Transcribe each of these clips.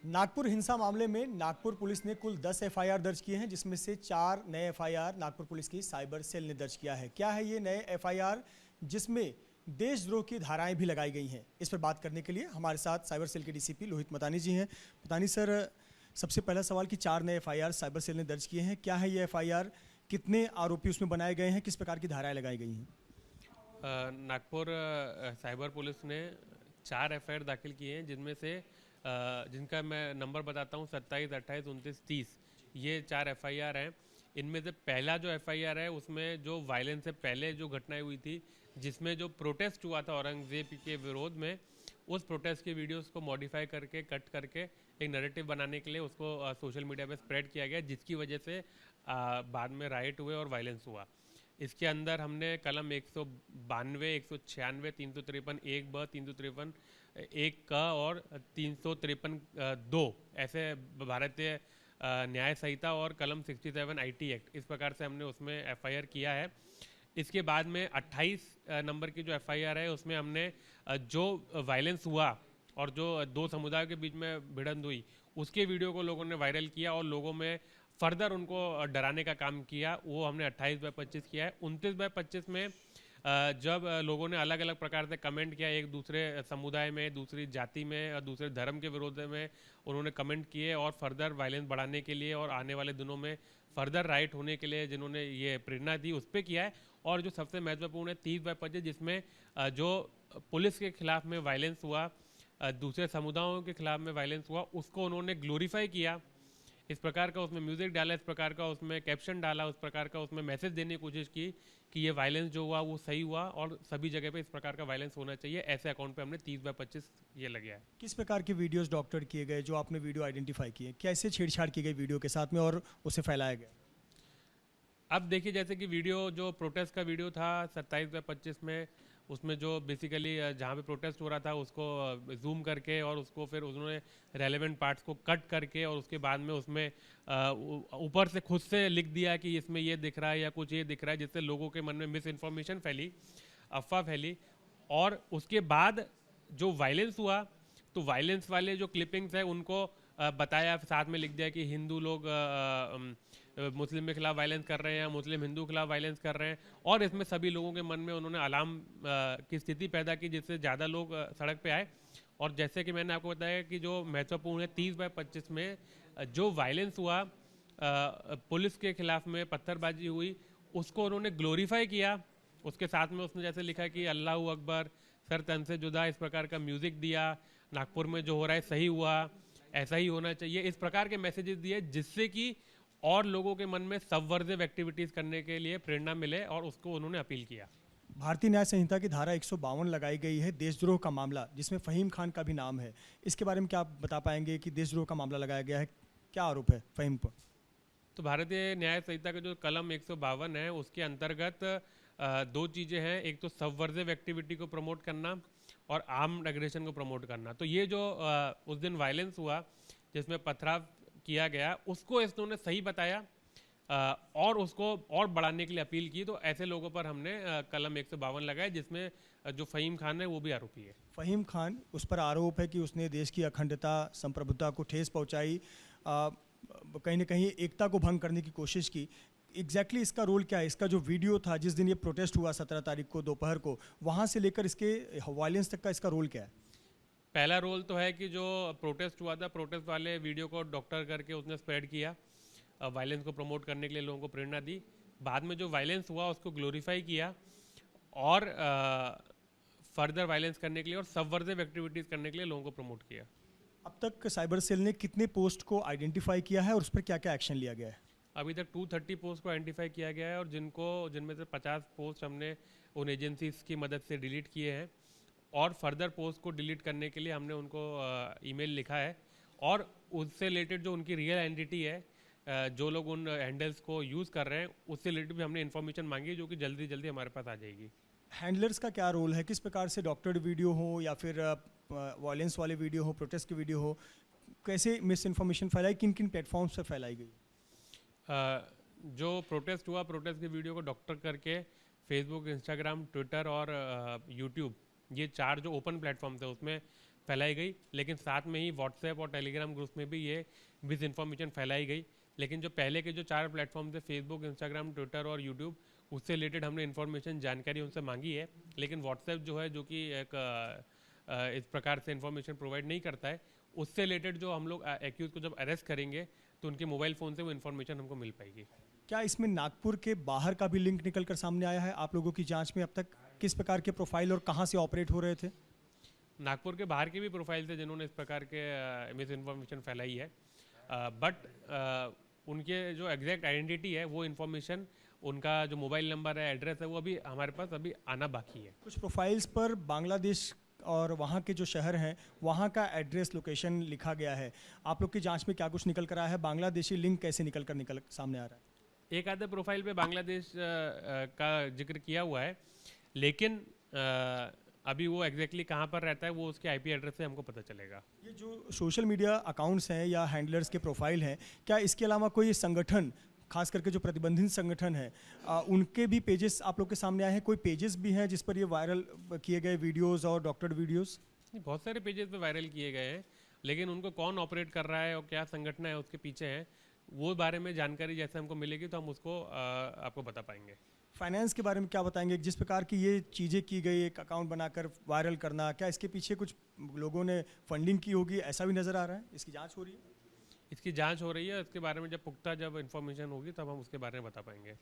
नागपुर हिंसा मामले में नागपुर पुलिस ने कुल 10 एफआईआर दर्ज किए हैं, जिसमें से 4 नए एफआईआर नागपुर पुलिस की साइबर सेल ने दर्ज किया है। क्या है ये नए एफआईआर, जिसमें देशद्रोह की धाराएं भी लगाई गई हैं? इस पर बात करने के लिए हमारे साथ साइबर सेल के डीसीपी लोहित मतानी जी हैं। मतानी सर, सबसे पहला सवाल कि 4 नए एफआईआर साइबर सेल ने दर्ज किए हैं, क्या है ये एफआईआर, कितने आरोपी उसमें बनाए गए हैं, किस प्रकार की धाराएं लगाई गई हैं? नागपुर साइबर पुलिस ने 4 एफआईआर दाखिल किए हैं, जिनमें से जिनका मैं नंबर बताता हूँ 27, 28, 29, 30। ये 4 एफआईआर हैं। इनमें से पहला जो एफआईआर है उसमें जो वायलेंस से पहले जो घटनाएं हुई थी, जिसमें जो प्रोटेस्ट हुआ था औरंगजेब के विरोध में, उस प्रोटेस्ट के वीडियोस को मॉडिफाई करके कट करके एक नैरेटिव बनाने के लिए उसको सोशल मीडिया पे स्प्रेड किया गया, जिसकी वजह से बाद में राइट हुए और वायलेंस हुआ। इसके अंदर हमने कलम 192, 196, 353 1 ब, 353 1 क और 353 2 ऐसे भारतीय न्याय संहिता और कलम 67 आईटी एक्ट, इस प्रकार से हमने उसमें एफआईआर किया है। इसके बाद में 28 नंबर की जो एफआईआर है उसमें हमने जो वायलेंस हुआ और जो 2 समुदायों के बीच में भिड़ंत हुई, उसके वीडियो को लोगों ने वायरल किया और लोगों में फर्दर उनको डराने का काम किया, वो हमने 28/25 किया है। 29/25 में जब लोगों ने अलग अलग प्रकार से कमेंट किया, एक दूसरे समुदाय में, दूसरी जाति में और दूसरे धर्म के विरोध में उन्होंने कमेंट किए और फर्दर वायलेंस बढ़ाने के लिए और आने वाले दिनों में फर्दर राइट होने के लिए जिन्होंने ये प्रेरणा दी, उस पर किया है। और जो सबसे महत्वपूर्ण है 30/25, जिसमें जो पुलिस के खिलाफ में वायलेंस हुआ, दूसरे समुदायों के खिलाफ में वायलेंस हुआ, उसको उन्होंने ग्लोरीफाई किया। इस प्रकार का उसमें म्यूजिक डाला, इस प्रकार का उसमें कैप्शन डाला, उस प्रकार का उसमें मैसेज देने की कोशिश की कि ये वायलेंस जो हुआ वो सही हुआ और सभी जगह पे इस प्रकार का वायलेंस होना चाहिए। ऐसे अकाउंट पे हमने 30/25 ये लगे है। किस प्रकार के वीडियोस डॉक्टर किए गए, जो आपने वीडियो आइडेंटिफाई किए, कैसे छेड़छाड़ की गई वीडियो के साथ में और उसे फैलाया गया? अब देखिए, जैसे कि वीडियो जो प्रोटेस्ट का वीडियो था 27/25 में, उसमें जो बेसिकली जहाँ पे प्रोटेस्ट हो रहा था उसको जूम करके और उसको फिर उन्होंने रेलेवेंट पार्ट्स को कट करके और उसके बाद में उसमें ऊपर से खुद से लिख दिया कि इसमें ये दिख रहा है या कुछ ये दिख रहा है, जिससे लोगों के मन में मिस इन्फॉर्मेशन फैली, अफवाह फैली। और उसके बाद जो वायलेंस हुआ, तो वायलेंस वाले जो क्लिपिंग्स है उनको बताया, साथ में लिख दिया कि हिंदू लोग मुस्लिम के खिलाफ वायलेंस कर रहे हैं, मुस्लिम हिंदू के खिलाफ वायलेंस कर रहे हैं। और इसमें सभी लोगों के मन में उन्होंने अलार्म की स्थिति पैदा की, जिससे ज़्यादा लोग सड़क पे आए। और जैसे कि मैंने आपको बताया कि जो महत्वपूर्ण है 30/25 में जो वायलेंस हुआ, पुलिस के खिलाफ में पत्थरबाजी हुई, उसको उन्होंने ग्लोरीफाई किया। उसके साथ में उसने जैसे लिखा कि अल्लाह अकबर, सर तन से जुदा, इस प्रकार का म्यूजिक दिया, नागपुर में जो हो रहा है सही हुआ, ऐसा ही होना चाहिए, इस प्रकार के मैसेजेस दिए, जिससे कि और लोगों के मन में सबवर्सिव एक्टिविटीज करने के लिए प्रेरणा मिले और उसको उन्होंने अपील किया। भारतीय न्याय संहिता की धारा 152 लगाई गई है, देशद्रोह का मामला, जिसमें फहीम खान का भी नाम है। इसके बारे में क्या आप बता पाएंगे कि देशद्रोह का मामला लगाया गया है, क्या आरोप है फहीम पर? तो भारतीय न्याय संहिता का जो कलम 152 है उसके अंतर्गत 2 चीज़ें हैं। एक तो सबवर्सिव एक्टिविटी को प्रमोट करना और आर्म्ड एग्रेशन को प्रमोट करना। तो ये जो उस दिन वायलेंस हुआ जिसमें पथराव किया गया, उसको इन्होंने सही बताया और उसको और बढ़ाने के लिए अपील की। तो ऐसे लोगों पर हमने कलम 152 लगाया, जिसमें जो फहीम खान है वो भी आरोपी है। फहीम खान, उस पर आरोप है कि उसने देश की अखंडता, संप्रभुता को ठेस पहुंचाई, कहीं ना कहीं एकता को भंग करने की कोशिश की। एग्जैक्टली इसका रोल क्या है? इसका जो वीडियो था जिस दिन ये प्रोटेस्ट हुआ 17 तारीख को दोपहर को, वहाँ से लेकर इसके वायलेंस तक का इसका रोल क्या है? पहला रोल तो है कि जो प्रोटेस्ट हुआ था, प्रोटेस्ट वाले वीडियो को डॉक्टर करके उसने स्प्रेड किया, वायलेंस को प्रमोट करने के लिए लोगों को प्रेरणा दी। बाद में जो वायलेंस हुआ उसको ग्लोरीफाई किया और फर्दर वायलेंस करने के लिए और सबवर्सिव एक्टिविटीज़ करने के लिए लोगों को प्रमोट किया। अब तक साइबर सेल ने कितने पोस्ट को आइडेंटिफाई किया है और उस पर क्या क्या एक्शन लिया गया है? अभी तक 230 पोस्ट को आइडेंटिफाई किया गया है और जिनमें से 50 पोस्ट हमने उन एजेंसीज की मदद से डिलीट किए हैं और फर्दर पोस्ट को डिलीट करने के लिए हमने उनको ईमेल लिखा है। और उससे रिलेटेड जो उनकी रियल एंटिटी है, जो लोग उन हैंडल्स को यूज़ कर रहे हैं, उससे रिलेटेड भी हमने इन्फॉर्मेशन मांगी, जो कि जल्दी जल्दी हमारे पास आ जाएगी। हैंडलर्स का क्या रोल है? किस प्रकार से डॉक्टर्ड वीडियो हो या फिर वायलेंस वाले वीडियो हो, प्रोटेस्ट की वीडियो हो, कैसे मिस इन्फॉर्मेशन फैलाई, किन किन प्लेटफॉर्म्स पर फैलाई गई? जो प्रोटेस्ट हुआ, प्रोटेस्ट के वीडियो को डॉक्टर करके फेसबुक, इंस्टाग्राम, ट्विटर और यूट्यूब, ये 4 जो ओपन प्लेटफॉर्म थे उसमें फैलाई गई, लेकिन साथ में ही व्हाट्सएप और टेलीग्राम ग्रुप में भी ये मिस इन्फॉर्मेशन फैलाई गई। लेकिन जो पहले के जो 4 प्लेटफॉर्म थे, फेसबुक, इंस्टाग्राम, ट्विटर और यूट्यूब, उससे रिलेटेड हमने इन्फॉर्मेशन जानकारी उनसे मांगी है। लेकिन व्हाट्सएप जो है, जो कि एक इस प्रकार से इन्फॉर्मेशन प्रोवाइड नहीं करता है, उससे रिलेटेड जो हम लोग एक्यूज को जब अरेस्ट करेंगे तो उनके मोबाइल फ़ोन से वो इन्फॉर्मेशन हमको मिल पाएगी। क्या इसमें नागपुर के बाहर का भी लिंक निकल कर सामने आया है? आप लोगों की जांच में अब तक किस प्रकार के प्रोफाइल और कहाँ से ऑपरेट हो रहे थे? नागपुर के बाहर के भी प्रोफाइल थे जिन्होंने इस प्रकार के मिस इन्फॉर्मेशन फैलाई है, बट उनके जो एग्जैक्ट आइडेंटिटी है, वो इन्फॉर्मेशन, उनका जो मोबाइल नंबर है, एड्रेस है, वो अभी हमारे पास अभी आना बाकी है। कुछ प्रोफाइल्स पर बांग्लादेश और वहाँ के जो शहर हैं वहाँ का एड्रेस लोकेशन लिखा गया है। आप लोग की जांच में क्या कुछ निकल कर आया है? बांग्लादेशी लिंक कैसे निकल सामने आ रहा है? एक आधे प्रोफाइल पे बांग्लादेश का जिक्र किया हुआ है, लेकिन अभी वो एग्जैक्टली कहाँ पर रहता है वो उसके आईपी एड्रेस से हमको पता चलेगा। ये जो सोशल मीडिया अकाउंट्स हैं या हैंडलर्स के प्रोफाइल हैं, क्या इसके अलावा कोई संगठन, खास करके जो प्रतिबंधित संगठन है, उनके भी पेजेस आप लोग के सामने आए हैं? कोई पेजेस भी हैं जिस पर ये वायरल किए गए वीडियोस और डॉक्टर्ड वीडियोस? बहुत सारे पेजेस पे वायरल किए गए हैं, लेकिन उनको कौन ऑपरेट कर रहा है और क्या संगठन है उसके पीछे है, वो बारे में जानकारी जैसे हमको मिलेगी तो हम उसको आपको बता पाएंगे। फाइनेंस के बारे में क्या बताएंगे? जिस प्रकार की ये चीज़ें की गई, एक अकाउंट बनाकर वायरल करना, क्या इसके पीछे कुछ लोगों ने फंडिंग की होगी, ऐसा भी नज़र आ रहा है? इसकी जांच हो रही है? इसकी जांच हो रही है, इसके बारे में जब पुख्ता जब इन्फॉर्मेशन होगी तब हम उसके बारे में बता पाएंगे।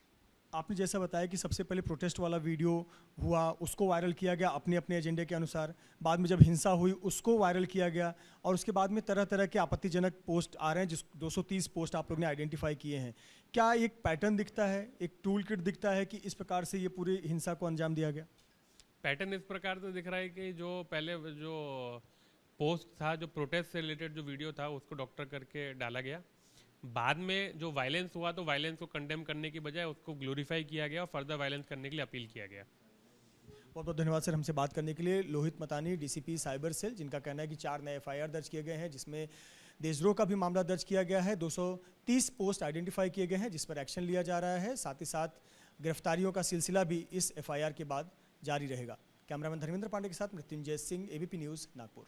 आपने जैसा बताया कि सबसे पहले प्रोटेस्ट वाला वीडियो हुआ, उसको वायरल किया गया अपने अपने एजेंडे के अनुसार। बाद में जब हिंसा हुई उसको वायरल किया गया, और उसके बाद में तरह तरह के आपत्तिजनक पोस्ट आ रहे हैं, जिस 230 पोस्ट आप लोग ने आइडेंटिफाई किए हैं। क्या एक पैटर्न दिखता है, एक टूल किट दिखता है कि इस प्रकार से ये पूरी हिंसा को अंजाम दिया गया? पैटर्न इस प्रकार से दिख रहा है कि जो पहले जो पोस्ट था, जो प्रोटेस्ट से रिलेटेड जो वीडियो था, उसको डॉक्टर करके डाला गया। बाद में जो वायलेंस हुआ तो वायलेंस को कंडेम करने की बजाय उसको ग्लोरीफाई किया गया और फर्दर वायलेंस करने के लिए अपील किया गया। बहुत बहुत धन्यवाद सर हमसे बात करने के लिए। लोहित मतानी, डीसीपी साइबर सेल, जिनका कहना है कि 4 नए एफआईआर दर्ज किए गए हैं, जिसमें देशद्रोह का भी मामला दर्ज किया गया है। 230 पोस्ट आइडेंटिफाई किए गए हैं जिस पर एक्शन लिया जा रहा है। साथ ही साथ गिरफ्तारियों का सिलसिला भी इस एफआईआर के बाद जारी रहेगा। कैमरामैन धर्मेंद्र पांडे के साथ Mrityunjay Singh, ABP news, Nagpur.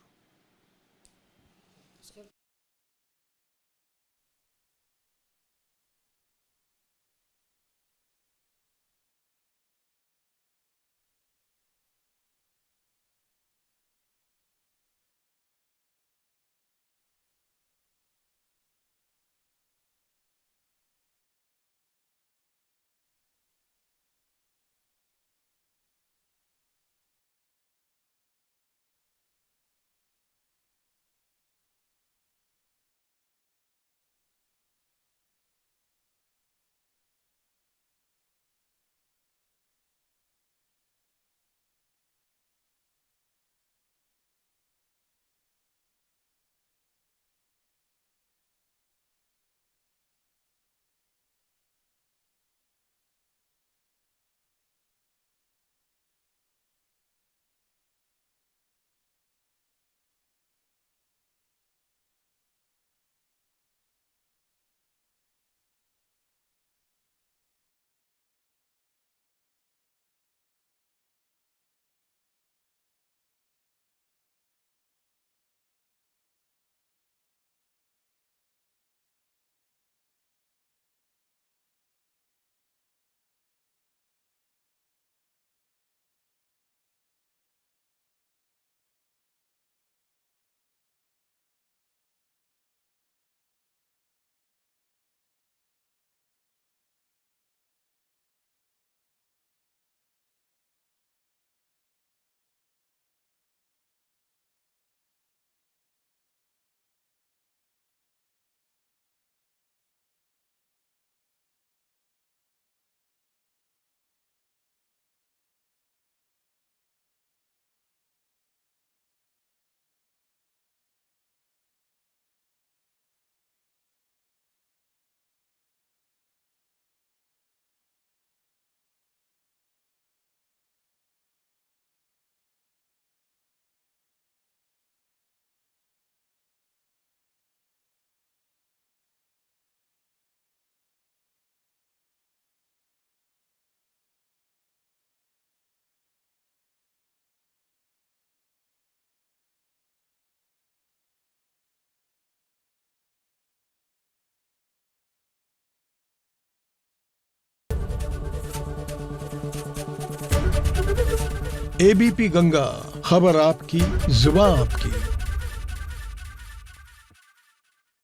ABP Ganga, खबर आपकी, जुबान आपकी।